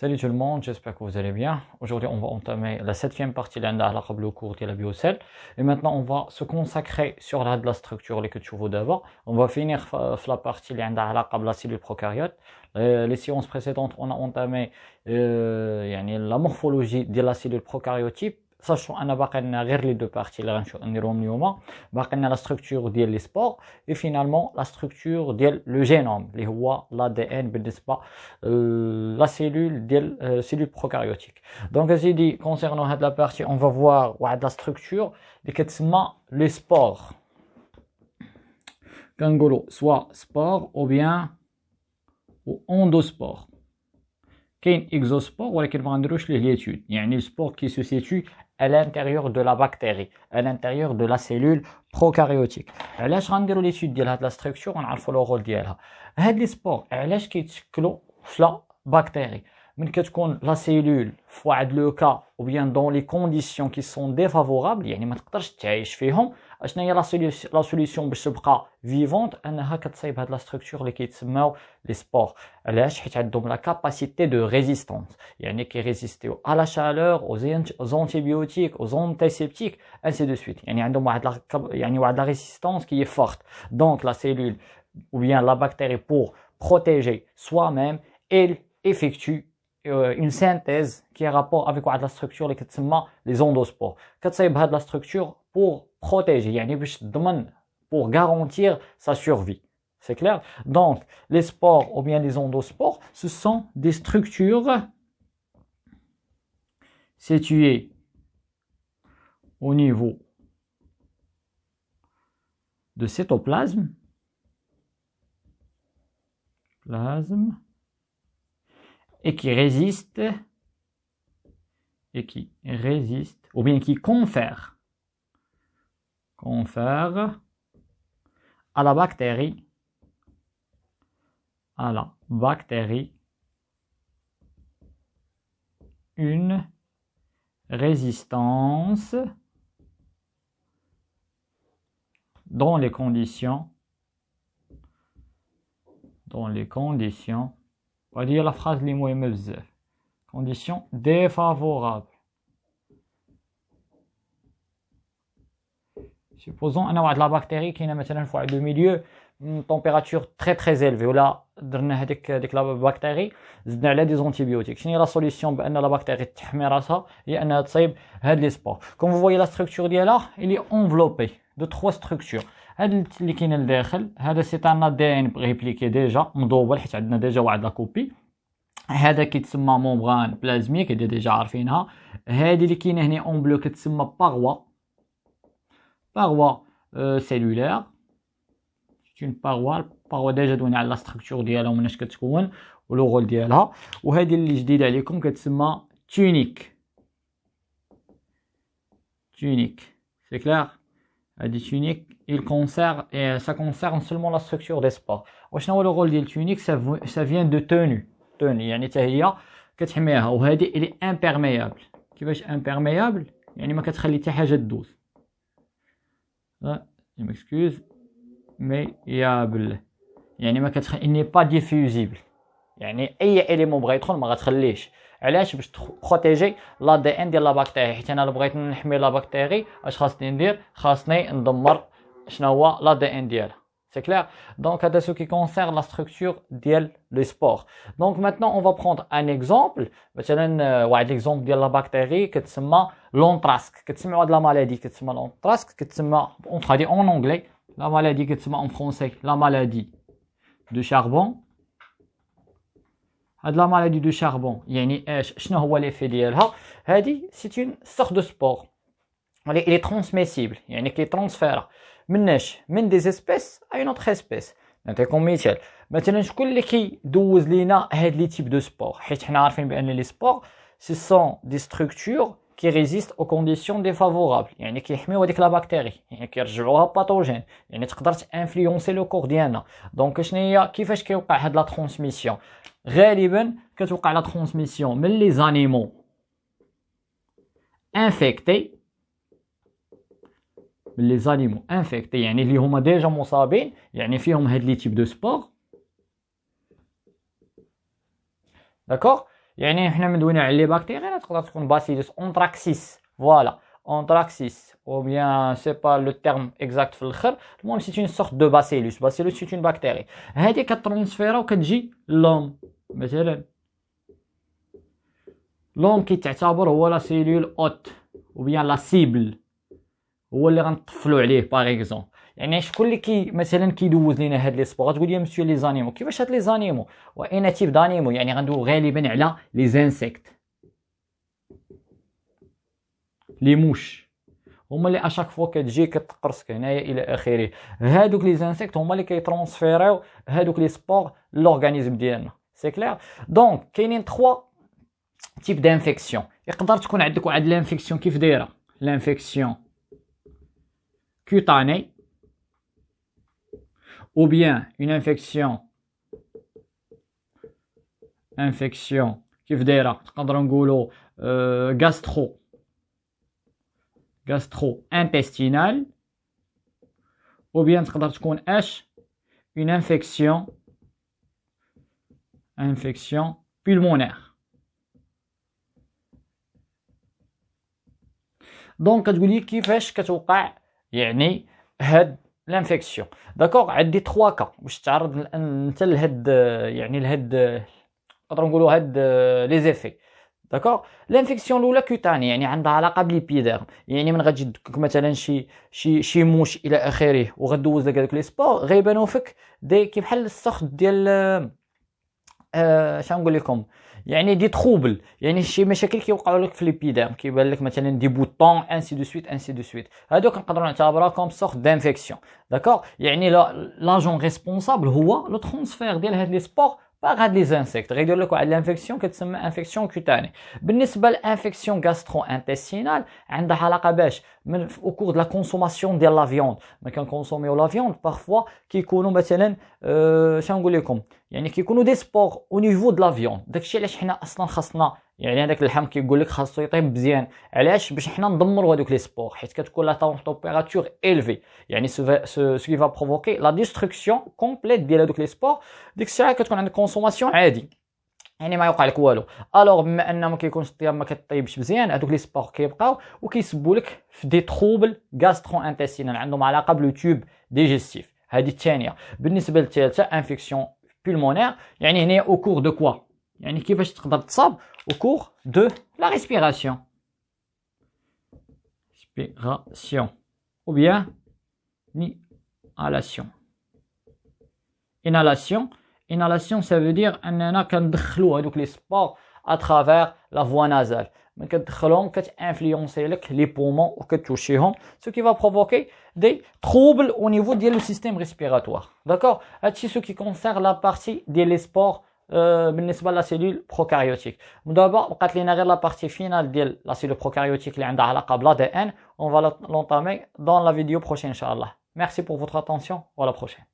Salut tout le monde, j'espère que vous allez bien. Aujourd'hui, on va entamer la septième partie de le cours de la biocell. Et maintenant, on va se consacrer sur la structure que tu vois d'abord. On va finir la partie de la cellule prokaryote. Les séances précédentes, on a entamé la morphologie de la cellule prokaryotique. Sachant qu'on a les deux parties, la structure des spores et finalement la structure du génome, l'ADN, la cellule prokaryotique. Donc, j'ai dit, concernant cette partie, on va voir la structure de les spores. Soit spores ou bien endospores. Qu'un exospore, ou lequel va l'étude. Il y a un spore qui se situe à l'intérieur de la bactérie, à l'intérieur de la cellule prokaryotique. علاش غنديروا l'étude ديال هاد la structure ونعرفوا le rôle ديالها. هاد les spores علاش كيتشكلوا في la bactérie. من كتكون la cellule في واحد لو كا ou bien dans les conditions qui sont défavorables, يعني ما تقدرش تعيش فيهم. اشنا هي لا سوليسيون باش تبقى فيفونت انها كتصايب هاد لا ستركتور اللي كيتسماو لي سبور. علاش؟ حيت عندهم لا كاباسيتي دو ريزيستانس، يعني كيريزيستيو على لا شالور، aux antibiotiques, aux antiseptiques, ainsi de suite. يعني عندهم واحد لا ريزيستانس qui est forte. Donc la cellule ou bien la bactérie, pour protéger soi-même, elle effectue une synthèse qui a rapport avec la structure اللي كتسمى les endospores. كتصايب هاد لا structure pour protéger, يعني باش تضمن, pour garantir sa survie. C'est clair? Donc, les spores ou bien les endospores, ce sont des structures situées au niveau de cytoplasme, et qui résistent, ou bien qui confèrent à la bactérie une résistance dans les conditions, on va dire la phrase li مهمة بزاف, conditions défavorables. Supposons أن واحد لا بكتيري كاينه مثلا في واحد لو ميليو température très très élevée, ولا درنا هذيك لا بكتيري زدنا عليها دي زونتيبيوتيك. شنو هي لا سوليسيون بان لا بكتيري تحمي راسها؟ هي انها تصيب هاد لي سبور. كوم فو فويي لا ستركتور ديالها اللي انفلوبي دو 3 ستركتور. هاد اللي كاينه لداخل هذا سي ان ادي ان ريبليكي ديجا مدوبل حيت عندنا ديجا واحد لا كوبي. هذا كيتسمى ممبران بلازميك اللي ديجا عارفينها. هذه اللي كاينه هنا اون بلو كتسمى paroi cellulaire. C'est une paroi déjà دوني على لا ستركتور ديالها ومناش كتكون ولو رول ديالها. وهذه اللي جديده عليكم كتسمى تونيك. C'est clair? هذه تونيك il concerne et ça concerne seulement la structure des spores. وشنو هو لو رول ديال تونيك؟ ça vient de tenue يعني حتى هي كتحميها. وهذه اللي امبيرميابل. كيفاش امبيرميابل؟ يعني ما كتخلي حتى حاجه تدوز. je m'excuse, méable, يعني ما كتخلي, il n'est pas diffusible, يعني اي اليمون بغا يدخل ما غتخليش. علاش؟ باش بروتيجي لا دي ان ديال لا بكتيري. حيت انا بغيت نحمي لا بكتيري اش خاصني ندير؟ خاصني ندمر شنو هو لا دي ان ديالها. C'est clair? Donc, à ce qui concerne la structure des spores. Donc, maintenant, on va prendre un exemple. مثلا واحد l'exemple ديال la bactérie كتسمى l'anthrax. كتسمى واحد la maladie كتسمى l'anthrax. كتسمى on traduit en anglais. La maladie كتسمى en français la maladie de charbon. هاد la maladie de charbon يعني ايش؟ شنو هو l'effet ديالها؟ هادي c'est une sorte de spore. Il est transmissible, يعني كيترانسفير مناش من دي اسبيس اي نوتر اسبيس. نعطيكم مثال. مثلا شكون اللي كيدوز لينا هاد لي تيب دو سبور؟ حيت حنا عارفين بان لي سبور سي سون دي ستركتور كي ريزيست او كونديسيون ديفافورابل، يعني كيحميو هذيك لا بكتيري، يعني كيرجعوها باثوجين، يعني تقدر تانفلونسي لو كور ديالنا. دونك شنو هي كيفاش كيوقع هاد لا ترانسميسيون؟ غالبا كتوقع لا ترانسميسيون من لي زانيمو انفيكتي، les animaux infectés يعني اللي هما ديجا مصابين، يعني فيهم هاد لي تيب دو سبور. داكوغ؟ يعني حنا مدويين على لي بكتيريا تقدر تكون باسيلوس انتراكسيس فوالا انتراكسيس او بيان سي با لو تيرم اكزاكت في الاخر المهم سي اون سورت دو باسيلوس باسيلوس سي اون بكتيري هذه كترونسفيرا وكتجي لوم مثلا لوم كيتعتبر هو لا سيلول اوت او بيان لا سيبل هو اللي غنطفلوا عليه باغ اكزومبل يعني شكون اللي مثلا كيدوز لينا هاد لي سبور تقول لي مسيو لي زانيمو كيفاش هاد لي زانيمو وان تيب دانيمو يعني غندوي غالبا على لي زانسيكت لي موش هما اللي اشاك فوا كتجي كتقرصك هنايا الى اخره هادوك لي زانسيكت هما اللي كيترونسفيريو هادوك لي سبور لورغانيزم ديالنا سي كلير دونك كاينين 3 تيب دانفيكسيون يقدر تكون عندك واحد لانفيكسيون كيف دايره لانفيكسيون cutanée ou bien une infection كيف دايره نقدروا نقولوا gastro intestinale ou bien تقدر تكون une infection pulmonaire دونك كتقول لي كيفاش كتوقع يعني هاد لانفيكسيون داكوغ عندي 3 كا باش تعرض انت لهاد يعني لهاد نقدروا نقولوا هاد لي زيفي داكوغ لانفيكسيون الاولى كوتاني يعني عندها علاقه بالليبيديرم يعني من غتجي مثلا شي موش الى اخره وغدوز لك هذوك لي سبور غيبانوا فيك دي كي بحال السخط ديال شنو نقول لكم يعني دي تروبل يعني شي مشاكل كيوقعوا لك في ليبيديرم كيبان لك مثلا دي بوطون انسي دو سويت هادوك نقدروا نعتبرها كوم سورت دانفيكسيون داكوغ يعني لاجون ريسبونسابل هو لو ترانسفير ديال هاد لي سبور باغ هاد لي انسيكت غيدير لك واحد لانفيكسيون كتسمى انفيكسيون كوتاني بالنسبه للانفيكسيون غاسترو انتستينال عندها علاقه باش من او كور د لا كونسوماسيون ديال لا فيوند ما كنكونسوميو لا فيوند بارفوا كيكونوا مثلا شنو نقول لكم يعني كيكونوا دي سبور او نيفو د لا فيوند داكشي علاش حنا اصلا خاصنا يعني هذاك اللحم كيقول لك خاصو يطيب مزيان علاش باش حنا ندمروا هذوك لي سبور حيت كتكون لا تمبيراتور إلفي يعني سو كي فا بروفوكي لا ديستركسيون كومبليت ديال هذوك لي سبور ديك الساعه كتكون عندك كونسوماسيون عادي يعني ما يوقع لك والو الوغ بما ان ما كيكونش الطياب ما كطيبش مزيان هذوك لي سبور كيبقاو وكيسبوا لك في دي تروبل غاسترو انتستينال عندهم علاقه بلو تيوب ديجستيف هذه الثانيه بالنسبه للثالثه انفيكسيون pulmonaire يعني هنا au cours de quoi يعني كيفاش تقدر تصاب au cours de la respiration ou bien inhalation ça veut dire اننا كندخلوا هذوك لي سبور à travers la voie nasale mais كتدخلهم كتانفلونسي لك لي بومون وكتوشيهم ce qui va provoquer des troubles au niveau ديال le système respiratoire d'accord هادشي ce qui concerne la partie ديال لي سبور بالنسبه لا سيلول بروكاريوتيك دابا بقات لينا غير لا بارتي فينال ديال لا سيلول بروكاريوتيك اللي عندها علاقه بلا دي ان on va l'entamer dans la vidéo prochaine inchallah merci pour votre attention à la prochaine